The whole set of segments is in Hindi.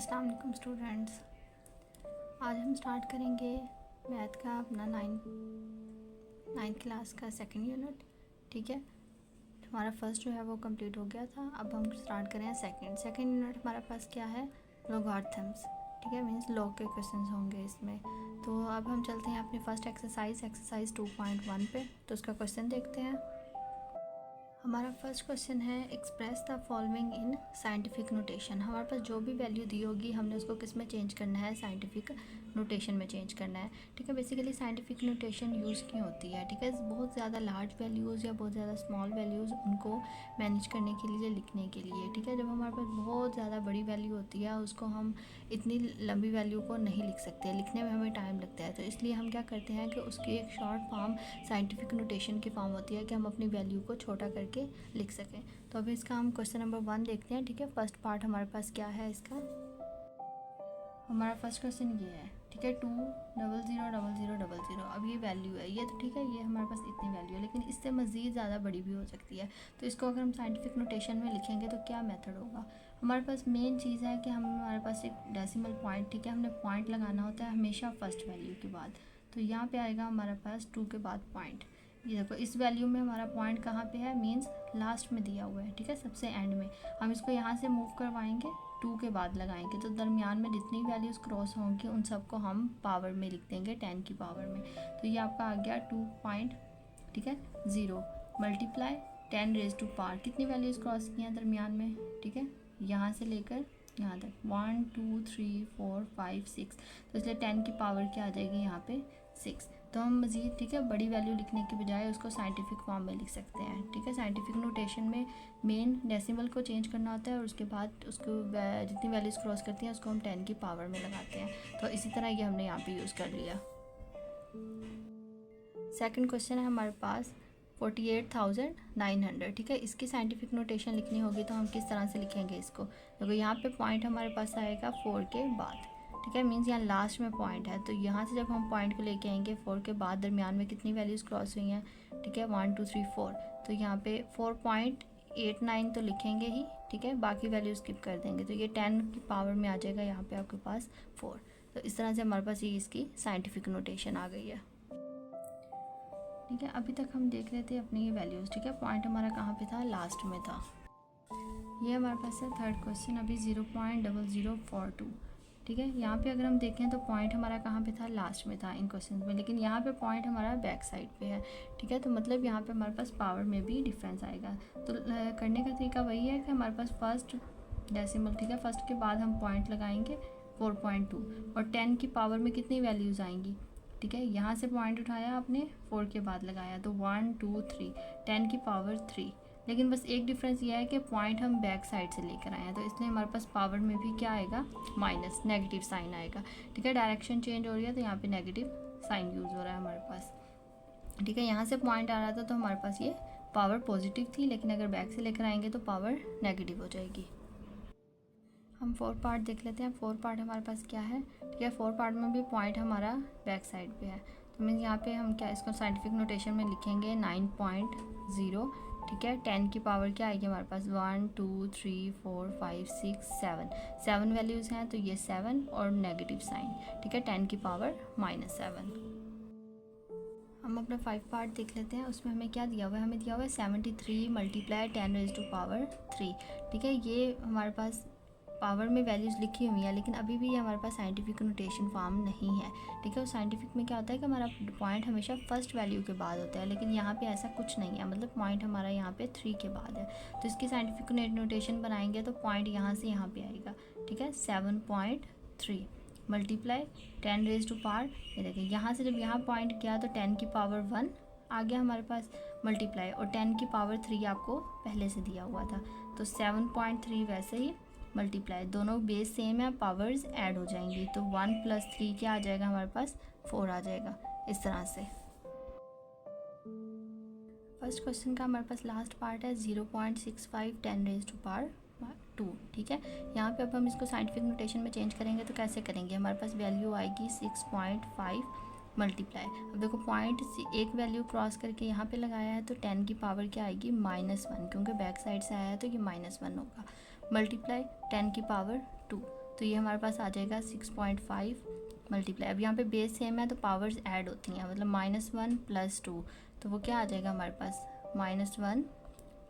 अस्सलाम वालेकुम स्टूडेंट्स। आज हम स्टार्ट करेंगे मैथ का अपना नाइन्थ क्लास का सेकंड यूनिट। ठीक है, हमारा फर्स्ट जो है वो कंप्लीट हो गया था। अब हम स्टार्ट करें सेकंड यूनिट। हमारे पास क्या है, लॉगरिथम्स। ठीक है, मींस लॉग के क्वेश्चंस होंगे इसमें। तो अब हम चलते हैं अपनी फर्स्ट एक्सरसाइज 2.1 पे। तो उसका क्वेश्चन देखते हैं। हमारा फर्स्ट क्वेश्चन है, express the following in scientific notation. हमारे पास जो भी वैल्यू दी होगी हमने उसको किस में चेंज करना है, साइंटिफिक नोटेशन में चेंज करना है। ठीक है, बेसिकली साइंटिफिक नोटेशन यूज़ क्यों होती है। ठीक है, बहुत ज़्यादा लार्ज वैल्यूज़ या बहुत ज़्यादा स्मॉल वैल्यूज़ उनको मैनेज करने के लिए, लिखने के लिए। ठीक है, जब हमारे पास बहुत ज़्यादा बड़ी वैल्यू होती है उसको हम इतनी लंबी वैल्यू को नहीं लिख सकते, लिखने में हमें टाइम लगता है। तो इसलिए हम क्या करते हैं कि उसकी एक शॉर्ट फॉर्म साइंटिफिक नोटेशन की फॉर्म होती है कि हम अपनी वैल्यू को छोटा करके लिख सकें। तो अभी इसका हम क्वेश्चन नंबर 1 देखते हैं। ठीक है, फर्स्ट पार्ट हमारे पास क्या है इसका। हमारा फर्स्ट क्वेश्चन ये है। ठीक है, 2000000। अब ये वैल्यू है, ये तो ठीक है, ये हमारे पास इतनी वैल्यू है, लेकिन इससे मज़ीद ज़्यादा बड़ी भी हो सकती है। तो इसको अगर हम साइंटिफिक नोटेशन में लिखेंगे तो क्या मेथड होगा। हमारे पास मेन चीज़ है कि हमारे पास एक डेसिमल पॉइंट। ठीक है, हमने पॉइंट लगाना होता है हमेशा फर्स्ट वैल्यू के बाद। तो यहाँ पे आएगा हमारे पास 2 के बाद पॉइंट। ये देखो, इस वैल्यू में हमारा पॉइंट कहाँ पे है, मींस लास्ट में दिया हुआ है। ठीक है, सबसे एंड में। हम इसको यहाँ से मूव करवाएंगे, 2 के बाद लगाएंगे, तो दरमियान में जितनी वैल्यूज़ क्रॉस होंगी उन सबको हम पावर में लिख देंगे, 10 की पावर में। तो ये आपका आ गया 2 पॉइंट। ठीक है, 0 मल्टीप्लाई 10 रेज टू पावर। कितनी वैल्यूज़ क्रॉस की हैं दरमियान में। ठीक है, यहाँ से लेकर यहाँ तक 1 2 3 4 5 6। तो इसलिए 10 की पावर क्या आ जाएगी यहाँ पे, 6। तो हम मज़ीद, ठीक है, बड़ी वैल्यू लिखने के बजाय उसको साइंटिफिक फॉर्म में लिख सकते हैं। ठीक है, साइंटिफिक नोटेशन में मेन डेसिमल को चेंज करना होता है और उसके बाद उसको जितनी वैल्यूज़ क्रॉस करती हैं उसको हम 10 की पावर में लगाते हैं। तो इसी तरह ये हमने यहाँ पे यूज़ कर लिया। सेकंड क्वेश्चन है हमारे पास 48,900। ठीक है, इसकी साइंटिफिक नोटेशन लिखनी होगी तो हम किस तरह से लिखेंगे इसको। देखो, यहाँ पे पॉइंट हमारे पास आएगा 4 के बाद। ठीक है, मीन्स यहाँ लास्ट में पॉइंट है, तो यहाँ से जब हम पॉइंट को लेके आएंगे 4 के बाद दरमियान में कितनी वैल्यूज़ क्रॉस हुई हैं। ठीक है, 1 2 3 4। तो यहाँ पे 4.89 तो लिखेंगे ही। ठीक है, बाकी वैल्यू स्किप कर देंगे, तो ये 10 की पावर में आ जाएगा यहाँ पे आपके पास 4। तो इस तरह से हमारे पास ये इसकी साइंटिफिक नोटेशन आ गई है। ठीक है, अभी तक हम देख रहे थे अपनी ये वैल्यूज़। ठीक है, पॉइंट हमारा कहाँ पे था, लास्ट में था। ये हमारे पास है थर्ड क्वेश्चन, अभी 0.0042। ठीक है, यहाँ पे अगर हम देखें तो पॉइंट हमारा कहाँ पे था, लास्ट में था इन क्वेश्चन में, लेकिन यहाँ पे पॉइंट हमारा बैक साइड पे है। ठीक है, तो मतलब यहाँ पे हमारे पास पावर में भी डिफरेंस आएगा। तो करने का तरीका वही है कि हमारे पास फर्स्ट डेसिमल, ठीक है, फर्स्ट के बाद हम पॉइंट लगाएंगे 4.2 और 10 की पावर में कितनी वैल्यूज़ आएंगी। ठीक है, यहाँ से पॉइंट उठाया आपने, 4 के बाद लगाया, तो 1 2 3, 10 की पावर 3। लेकिन बस एक डिफरेंस ये है कि पॉइंट हम बैक साइड से लेकर आए हैं, तो इसलिए हमारे पास पावर में भी क्या आएगा, माइनस, नेगेटिव साइन आएगा। ठीक है, डायरेक्शन चेंज हो रही है तो यहाँ पे नेगेटिव साइन यूज़ हो रहा है हमारे पास। ठीक है, यहाँ से पॉइंट आ रहा था तो हमारे पास ये पावर पॉजिटिव थी, लेकिन अगर बैक से लेकर आएंगे तो पावर नेगेटिव हो जाएगी। हम 4 पार्ट देख लेते हैं। 4 पार्ट हमारे पास क्या है। ठीक है, 4 पार्ट में भी पॉइंट हमारा बैक साइड पे है, तो मीन्स यहाँ पे हम क्या इसको साइंटिफिक नोटेशन में लिखेंगे 9.0। ठीक है, 10 की पावर क्या आएगी हमारे पास, 1 2 3 4 5 6 7 वैल्यूज़ हैं, तो ये 7 और नेगेटिव साइन। ठीक है, 10 की पावर -7। हम अपना 5 पार्ट देख लेते हैं। उसमें हमें क्या दिया हुआ है, हमें दिया हुआ है 73 मल्टीप्लाई 10 रेज़ टू पावर 3। ठीक है, ये हमारे पास पावर में वैल्यूज़ लिखी हुई हैं, लेकिन अभी भी ये हमारे पास साइंटिफिक नोटेशन फॉर्म नहीं है। ठीक है, उस साइंटिफिक में क्या होता है कि हमारा पॉइंट हमेशा फर्स्ट वैल्यू के बाद होता है, लेकिन यहाँ पे ऐसा कुछ नहीं है, मतलब पॉइंट हमारा यहाँ पे 3 के बाद है। तो इसकी साइंटिफिक नोटेशन बनाएंगे तो पॉइंट यहाँ से यहाँ पे आएगा। ठीक है, 7.3 मल्टीप्लाई 10 रेज़ टू पावर, ये देखिए यहाँ से जब यहाँ पॉइंट किया तो 10 की पावर 1 आ गया हमारे पास, मल्टीप्लाई और 10 की पावर 3 आपको पहले से दिया हुआ था, तो 7.3 वैसे ही मल्टीप्लाई, दोनों बेस सेम है, पावर्स ऐड हो जाएंगी, तो 1 + 3 क्या आ जाएगा हमारे पास, 4 आ जाएगा। इस तरह से फर्स्ट क्वेश्चन का हमारे पास लास्ट पार्ट है 0.65 10 रेज़ टू पावर 2। ठीक है, यहाँ पे अब हम इसको साइंटिफिक नोटेशन में चेंज करेंगे तो कैसे करेंगे, हमारे पास वैल्यू आएगी 6.5 मल्टीप्लाई। अब देखो, पॉइंट एक वैल्यू क्रॉस करके यहाँ पे लगाया है तो 10 की पावर क्या आएगी, -1, क्योंकि बैक साइड से आया है तो ये -1 होगा, मल्टीप्लाई 10 की पावर 2। तो ये हमारे पास आ जाएगा 6.5 मल्टीप्लाई, अब यहाँ पे बेस सेम है तो पावर्स ऐड होती हैं, मतलब -1 + 2, तो वो क्या आ जाएगा हमारे पास -1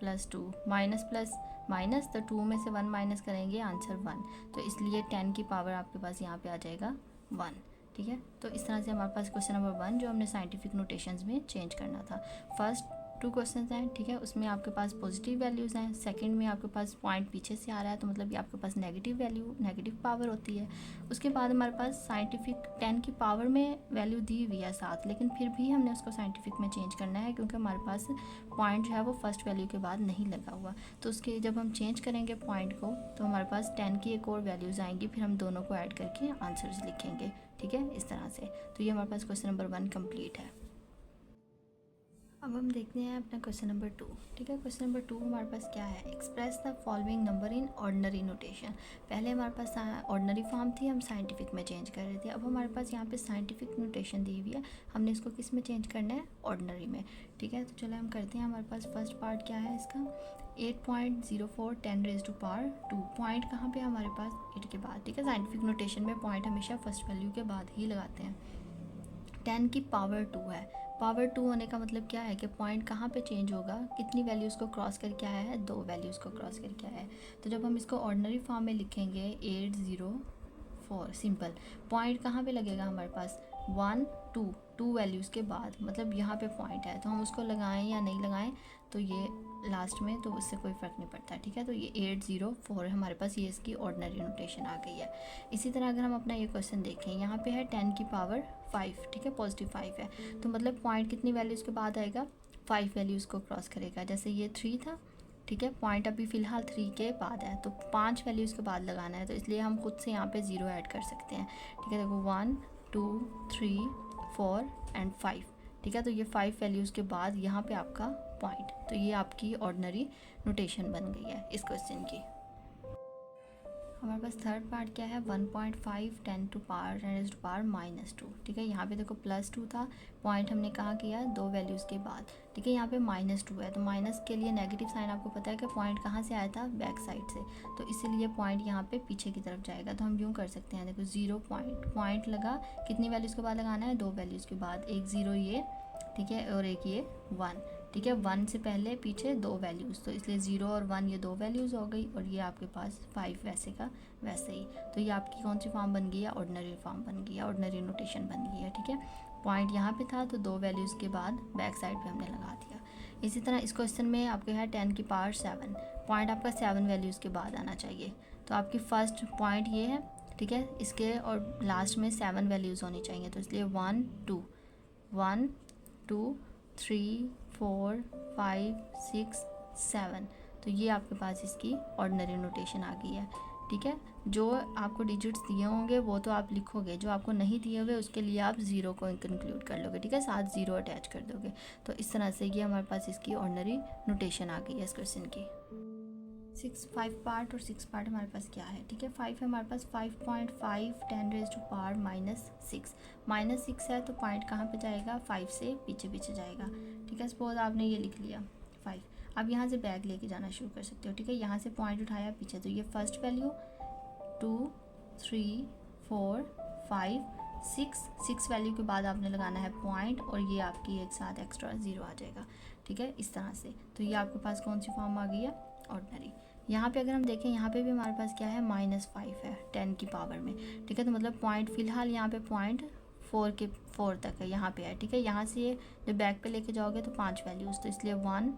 + 2, माइनस प्लस माइनस, तो 2 में से 1 माइनस करेंगे आंसर 1, तो इसलिए 10 की पावर आपके पास यहाँ पे आ जाएगा 1। ठीक है, तो इस तरह से हमारे पास क्वेश्चन नंबर 1 जो हमने साइंटिफिक नोटेशंस में चेंज करना था। फर्स्ट 2 क्वेश्चन हैं, ठीक है, उसमें आपके पास पॉजिटिव वैल्यूज़ हैं, सेकंड में आपके पास पॉइंट पीछे से आ रहा है तो मतलब ये आपके पास नेगेटिव वैल्यू, नेगेटिव पावर होती है। उसके बाद हमारे पास साइंटिफिक 10 की पावर में वैल्यू दी हुई है 7, लेकिन फिर भी हमने उसको साइंटिफिक में चेंज करना है क्योंकि हमारे पास पॉइंट जो है वो फर्स्ट वैल्यू के बाद नहीं लगा हुआ, तो उसके जब हम चेंज करेंगे पॉइंट को तो हमारे पास 10 की एक और वैल्यूज़ आएंगी, फिर हम दोनों को ऐड करके आंसर्स लिखेंगे। ठीक है, इस तरह से। तो ये हमारे पास क्वेश्चन नंबर 1 कंप्लीट है। अब हम देखते हैं अपना क्वेश्चन नंबर 2। ठीक है, क्वेश्चन नंबर 2 हमारे पास क्या है, express the following number in ordinary notation. पहले हमारे पास ऑर्डिनरी फॉर्म थी, हम साइंटिफिक में चेंज कर रहे थे, अब हमारे पास यहाँ पे साइंटिफिक नोटेशन दी हुई है, हमने इसको किस में चेंज करना है, ऑर्डिनरी में। ठीक है, तो चलो हम करते हैं। हमारे पास फर्स्ट पार्ट क्या है इसका, 8.04 10⁻²। पॉइंट कहाँ पे है हमारे पास, 8 के बाद। ठीक है, साइंटिफिक नोटेशन में पॉइंट हमेशा फर्स्ट वैल्यू के बाद ही लगाते हैं। 10 की पावर 2 है, पावर 2 होने का मतलब क्या है कि पॉइंट कहाँ पे चेंज होगा, कितनी वैल्यूज़ को क्रॉस करके आया है, 2 वैल्यूज़ को क्रॉस करके आया है। तो जब हम इसको ऑर्डिनरी फॉर्म में लिखेंगे 804, सिंपल, पॉइंट कहाँ पे लगेगा हमारे पास, 1 2 वैल्यूज़ के बाद, मतलब यहाँ पे पॉइंट है, तो हम उसको लगाएं या नहीं लगाएं तो ये लास्ट में, तो उससे कोई फ़र्क नहीं पड़ता। ठीक है, तो ये 804 हमारे पास, ये इसकी ऑर्डिनरी नोटेशन आ गई है। इसी तरह अगर हम अपना ये क्वेश्चन देखें, यहाँ पे है 10 की पावर 5, ठीक है, पॉजिटिव 5 है, तो मतलब पॉइंट कितनी वैल्यूज़ के बाद आएगा, 5 वैल्यूज़ को क्रॉस करेगा। जैसे ये 3 था, ठीक है, पॉइंट अभी फ़िलहाल 3 के बाद है, तो 5 वैल्यूज़ के बाद लगाना है, तो इसलिए हम खुद से यहाँ पे 0 ऐड कर सकते हैं। ठीक है, देखो 1 2 3 4 एंड 5। ठीक है, तो ये 5 वैल्यूज़ के बाद यहाँ पे आपका पॉइंट, तो ये आपकी ऑर्डिनरी नोटेशन बन गई है इस क्वेश्चन की। हमारे पास थर्ड पार्ट क्या है, 1.5 10⁻²। ठीक है, यहाँ पे देखो +2 था, पॉइंट हमने कहाँ किया, 2 वैल्यूज़ के बाद। ठीक है, यहाँ पे -2 है, तो माइनस के लिए नेगेटिव साइन आपको पता है कि पॉइंट कहाँ से आया था, बैक साइड से, तो इसीलिए पॉइंट यहाँ पे पीछे की तरफ जाएगा। तो हम यूँ कर सकते हैं, देखो 0 पॉइंट लगा, कितनी वैल्यूज़ के बाद लगाना है, 2 वैल्यूज़ के बाद, एक 0 ये, ठीक है, और एक ये 1। ठीक है, 1 से पहले पीछे 2 वैल्यूज़, तो इसलिए 0 और 1 ये 2 वैल्यूज़ हो गई, और ये आपके पास 5 वैसे का वैसे ही। तो ये आपकी कौन सी फॉर्म बन गई है, ऑर्डिनरी फॉर्म बन गई है, ऑर्डिनरी नोटेशन बन गई है। ठीक है, पॉइंट यहाँ पे था तो 2 वैल्यूज़ के बाद बैक साइड पे हमने लगा दिया। इसी तरह इस क्वेश्चन में आपके है 10 की पावर 7, पॉइंट आपका 7 वैल्यूज़ के बाद आना चाहिए, तो आपकी फर्स्ट पॉइंट ये है। ठीक है, इसके और लास्ट में 7 वैल्यूज़ होनी चाहिए, तो इसलिए 1 2 3 4 5 6 7, तो ये आपके पास इसकी ऑर्डिनरी नोटेशन आ गई है। ठीक है, जो आपको डिजिट्स दिए होंगे वो तो आप लिखोगे, जो आपको नहीं दिए हुए उसके लिए आप 0 को इंक्लूड कर लोगे। ठीक है, साथ 0 अटैच कर दोगे, तो इस तरह से ये हमारे पास इसकी ऑर्डिनरी नोटेशन आ गई है इस क्वेश्चन की। 5 पार्ट और 6 पार्ट हमारे पास क्या है। ठीक है, 5 है हमारे पास, 5.5 10⁻⁻6, -6 है तो पॉइंट कहाँ पे जाएगा, 5 से पीछे पीछे जाएगा। ठीक है, सपोज आपने ये लिख लिया 5, अब यहाँ से बैग लेके जाना शुरू कर सकते हो। ठीक है, यहाँ से पॉइंट उठाया पीछे, तो ये फर्स्ट वैल्यू 2 3 4 5 6 वैल्यू के बाद आपने लगाना है पॉइंट, और ये आपकी एक साथ एक्स्ट्रा 0 आ जाएगा। ठीक है, इस तरह से, तो ये आपके पास कौन सी फॉर्म आ गई है, ऑर्डिनरी। यहाँ पे अगर हम देखें, यहाँ पे भी हमारे पास क्या है, -5 है 10 की पावर में। ठीक है, तो मतलब पॉइंट फ़िलहाल यहाँ पे पॉइंट 4 तक है, यहाँ पे है। ठीक है, यहाँ से जब बैक पे लेके जाओगे तो 5 वैल्यूज़, तो इसलिए 1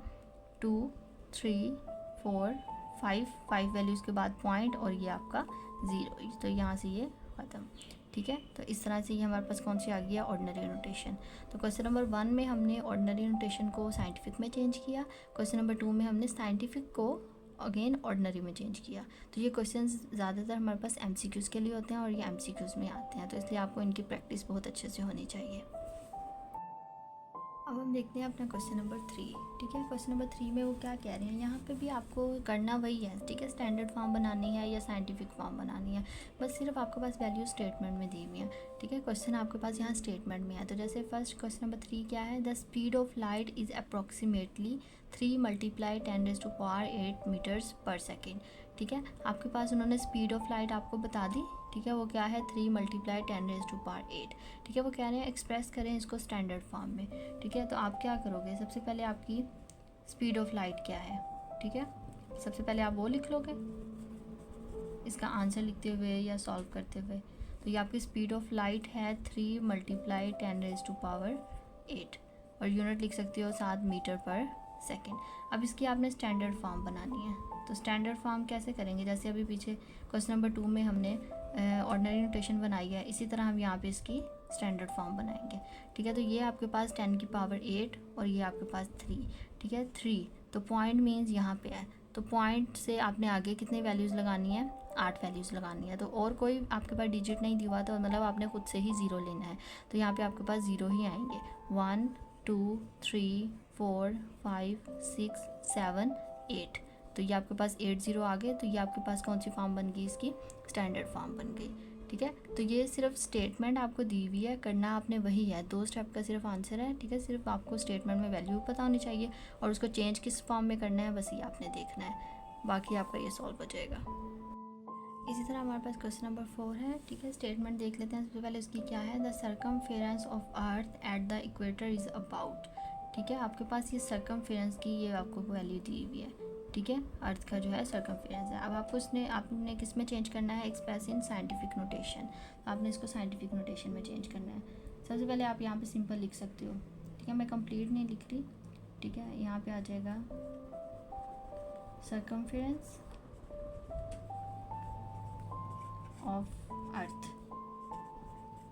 2 3 4 5 वैल्यूज़ के बाद पॉइंट, और ये आपका 0, तो यहाँ से ये ख़त्म। ठीक है, तो इस तरह से ये हमारे पास कौन सी आ गई है, ऑर्डिनरी नोटेशन। तो क्वेश्चन नंबर 1 में हमने ऑर्डिनरी नोटेशन को साइंटिफिक में चेंज किया, क्वेश्चन नंबर 2 में हमने साइंटिफिक को अगेन ऑर्डिनरी में चेंज किया। तो ये क्वेश्चंस ज़्यादातर हमारे पास MCQs के लिए होते हैं और ये MCQs में आते हैं, तो इसलिए आपको इनकी प्रैक्टिस बहुत अच्छे से होनी चाहिए। अब हम देखते हैं अपना क्वेश्चन नंबर 3। ठीक है, क्वेश्चन नंबर 3 में वो क्या कह रहे हैं, यहाँ पे भी आपको करना वही है। ठीक है, स्टैंडर्ड फॉर्म बनानी है या साइंटिफिक फॉर्म बनानी है, बस सिर्फ आपके पास वैल्यू स्टेटमेंट में दी हुई है। ठीक है, क्वेश्चन आपके पास यहाँ स्टेटमेंट में है, तो जैसे फर्स्ट क्वेश्चन नंबर 3 क्या है, the speed of light is approximately 3 × 10⁻8 metres per second. ठीक है। आपके पास उन्होंने स्पीड ऑफ लाइट आपको बता दी, ठीक है, वो क्या है 3 × 10⁸, ठीक है। वो कह रहे हैं एक्सप्रेस करें इसको स्टैंडर्ड फॉर्म में, ठीक है। तो आप क्या करोगे, सबसे पहले आपकी स्पीड ऑफ लाइट क्या है, ठीक है, सबसे पहले आप वो लिख लोगे इसका आंसर लिखते हुए या सॉल्व करते हुए। तो ये आपकी स्पीड ऑफ लाइट है 3 × 10⁸ और यूनिट लिख सकते हो 7 मीटर पर सेकेंड। अब इसकी आपने स्टैंडर्ड फॉर्म बनानी है। तो स्टैंडर्ड फॉर्म कैसे करेंगे, जैसे अभी पीछे क्वेश्चन नंबर 2 में हमने ऑर्डिनरी नोटेशन बनाई है, इसी तरह हम यहाँ पे इसकी स्टैंडर्ड फॉर्म बनाएंगे, ठीक है। तो ये आपके पास 10⁸ और ये आपके पास 3, ठीक है, 3। तो पॉइंट मीन्स यहाँ पे है, तो पॉइंट से आपने आगे कितनी वैल्यूज़ लगानी है, 8 वैल्यूज़ लगानी है। तो और कोई आपके पास डिजिट नहीं दिया, तो मतलब आपने खुद से ही 0 लेना है। तो यहाँ पे आपके पास 0 ही आएंगे, 1 2 3 4 5 6 7 8। तो ये आपके पास 8 0 आ गए। तो ये आपके पास कौन सी फॉर्म बन गई, इसकी स्टैंडर्ड फॉर्म बन गई, ठीक है। तो ये सिर्फ स्टेटमेंट आपको दी हुई है, करना आपने वही है, 2 स्टेप का सिर्फ आंसर है, ठीक है। सिर्फ आपको स्टेटमेंट में वैल्यू पता होनी चाहिए और उसको चेंज किस फॉर्म में करना है, बस ये आपने देखना है, बाकी आपका ये सॉल्व हो जाएगा। इसी तरह हमारे पास क्वेश्चन नंबर 4 है, ठीक है। स्टेटमेंट देख लेते हैं। सबसे पहले उसकी क्या है, the circumference of earth at the equator is about, ठीक है। आपके पास ये सर्कमफेरेंस की ये आपको वैल्यू दी हुई है, ठीक है, अर्थ का जो है सर्कमफेरेंस है। अब आपको आपने किस में चेंज करना है, एक्सप्रेस इन साइंटिफिक नोटेशन। आपने इसको साइंटिफिक नोटेशन में चेंज करना है। सबसे पहले आप यहाँ पे सिंपल लिख सकते हो, ठीक है, मैं कंप्लीट नहीं लिख रही, ठीक है। यहाँ पे आ जाएगा सर्कमफेरेंस ऑफ अर्थ,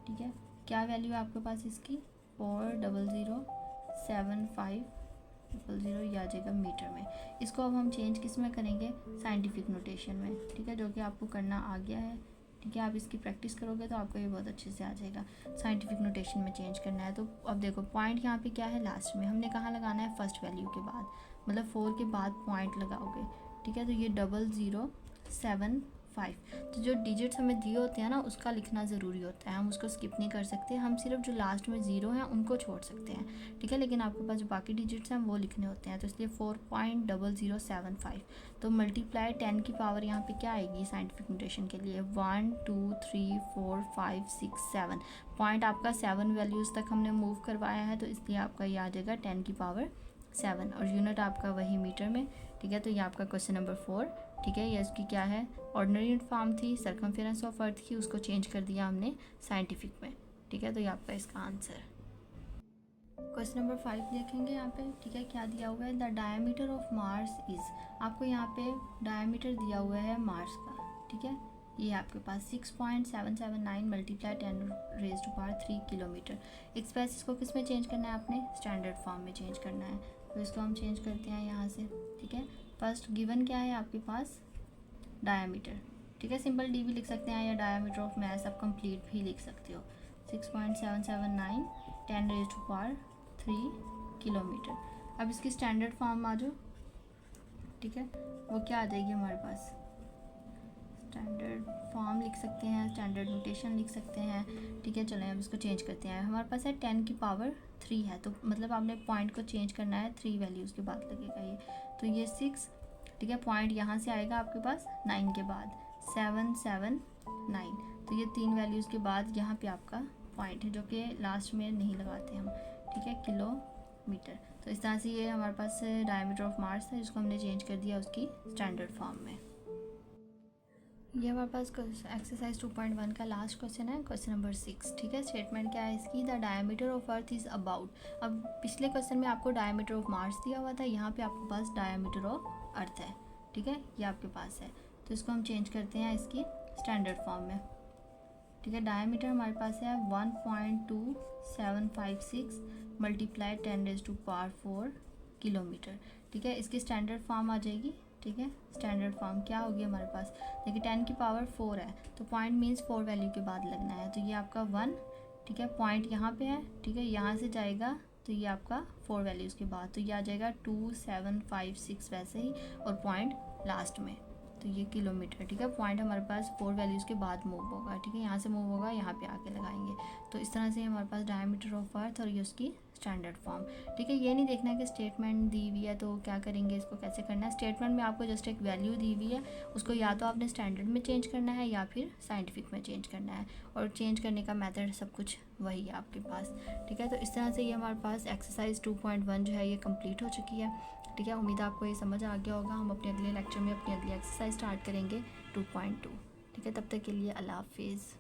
ठीक है। क्या वैल्यू है आपके पास इसकी, 4,00,7,5,00, ये आ जाएगा मीटर में। इसको अब हम चेंज किस में करेंगे, साइंटिफिक नोटेशन में, ठीक है, जो कि आपको करना आ गया है, ठीक है। आप इसकी प्रैक्टिस करोगे तो आपको ये बहुत अच्छे से आ जाएगा। साइंटिफिक नोटेशन में चेंज करना है। तो अब देखो पॉइंट यहाँ पे क्या है, लास्ट में हमने कहाँ लगाना है, फर्स्ट वैल्यू के बाद, मतलब 4 के बाद पॉइंट लगाओगे, ठीक है। तो ये 0075, तो जो डिजिट्स हमें दिए होते हैं ना उसका लिखना ज़रूरी होता है, हम उसको स्किप नहीं कर सकते, हम सिर्फ जो लास्ट में 0 हैं उनको छोड़ सकते हैं, ठीक है। लेकिन आपके पास जो बाकी डिजिट्स हैं वो लिखने होते हैं, तो इसलिए 4.0075। तो मल्टीप्लाई 10 की पावर यहाँ पे क्या आएगी साइंटिफिक नोटेशन के लिए, 1 2 3 4 5 6 7। पॉइंट आपका 7 वैल्यूज़ तक हमने मूव करवाया है, तो इसलिए आपका ये आ जाएगा 10 की पावर 7 और यूनिट आपका वही मीटर में, ठीक है। तो ये आपका क्वेश्चन नंबर 4, ठीक है। ये इसकी क्या है, ऑर्डिनरी फॉर्म थी सर्कमफेरेंस ऑफ अर्थ की, उसको चेंज कर दिया हमने साइंटिफिक में, ठीक है। तो ये आपका इसका आंसर। क्वेश्चन नंबर 5 देखेंगे यहाँ पे, ठीक है। क्या दिया हुआ है, the diameter of Mars is, आपको यहाँ पे डायमीटर दिया हुआ है मार्स का, ठीक है। ये आपके पास 6.779 × 10⁻³ किलोमीटर। एक्सप्रेस इसको किस में चेंज करना है, आपने स्टैंडर्ड फॉर्म में चेंज करना है। तो इसको हम चेंज करते हैं यहाँ से, ठीक है। फर्स्ट गिवन क्या है आपके पास, डायमीटर, ठीक है। सिंपल डी भी लिख सकते हैं या डायमीटर ऑफ मास आप कंप्लीट भी लिख सकते हो। 6.779 10⁻³ किलोमीटर। अब इसकी स्टैंडर्ड फॉर्म आ जाओ, ठीक है। वो क्या आ जाएगी हमारे पास, स्टैंडर्ड फॉर्म लिख सकते हैं, स्टैंडर्ड नोटेशन लिख सकते हैं, ठीक है। चलें अब इसको चेंज करते हैं। हमारे पास है 10 की पावर 3 है, तो मतलब आपने पॉइंट को चेंज करना है, 3 वैल्यूज़ के बाद लगेगा ये। तो ये 6, ठीक है। पॉइंट यहाँ से आएगा आपके पास 9 के बाद, 7 7 9। तो ये 3 वैल्यूज़ के बाद यहाँ पे आपका पॉइंट है, जो कि लास्ट में नहीं लगाते हम, ठीक है, किलोमीटर। तो इस तरह से ये हमारे पास डायमीटर ऑफ मार्स है, जिसको हमने चेंज कर दिया उसकी स्टैंडर्ड फॉर्म में। ये हमारे पास एक्सरसाइज 2.1 का लास्ट क्वेश्चन है, क्वेश्चन नंबर 6, ठीक है। स्टेटमेंट क्या है इसकी, the diameter of earth is about. अब पिछले क्वेश्चन में आपको डायमीटर ऑफ मार्स दिया हुआ था, यहाँ पे आपके पास डायमीटर ऑफ अर्थ है, ठीक है, ये आपके पास है। तो इसको हम चेंज करते हैं इसकी स्टैंडर्ड फॉर्म में, ठीक है। डायमीटर हमारे पास है 1.2756 × 10⁻⁴ किलोमीटर, ठीक है। इसकी स्टैंडर्ड फॉर्म आ जाएगी, ठीक है। स्टैंडर्ड फॉर्म क्या होगी हमारे पास, देखिए 10 की पावर 4 है, तो पॉइंट मीन्स 4 वैल्यू के बाद लगना है। तो ये आपका 1, ठीक है। पॉइंट यहाँ पे है, ठीक है, यहाँ से जाएगा तो ये आपका 4 वैल्यूज़ के बाद, तो ये आ जाएगा 2 7 5 6 वैसे ही, और पॉइंट लास्ट में, तो ये किलोमीटर, ठीक है। पॉइंट हमारे पास 4 वैल्यूज़ के बाद मूव होगा, ठीक है। यहाँ से मूव होगा, यहाँ पे आके लगाएंगे। तो इस तरह से हमारे पास डायमीटर ऑफ अर्थ और ये उसकी स्टैंडर्ड फॉर्म। ठीक है, ये नहीं देखना कि स्टेटमेंट दी हुई है तो क्या करेंगे, इसको कैसे करना है। स्टेटमेंट में आपको जस्ट एक वैल्यू दी हुई है, उसको या तो आपने स्टैंडर्ड में चेंज करना है या फिर साइंटिफिक में चेंज करना है, और चेंज करने का मेथड सब कुछ वही है आपके पास। ठीक है, तो इस तरह से ये हमारे पास एक्सरसाइज 2.1 जो है ये कंप्लीट हो चुकी है। ठीक है, उम्मीद है आपको ये समझ आ गया होगा। हम अपने अगले लेक्चर में अपनी अगली एक्सरसाइज स्टार्ट करेंगे 2.2। ठीक है, तब तक के लिए अल्लाह हाफिज़।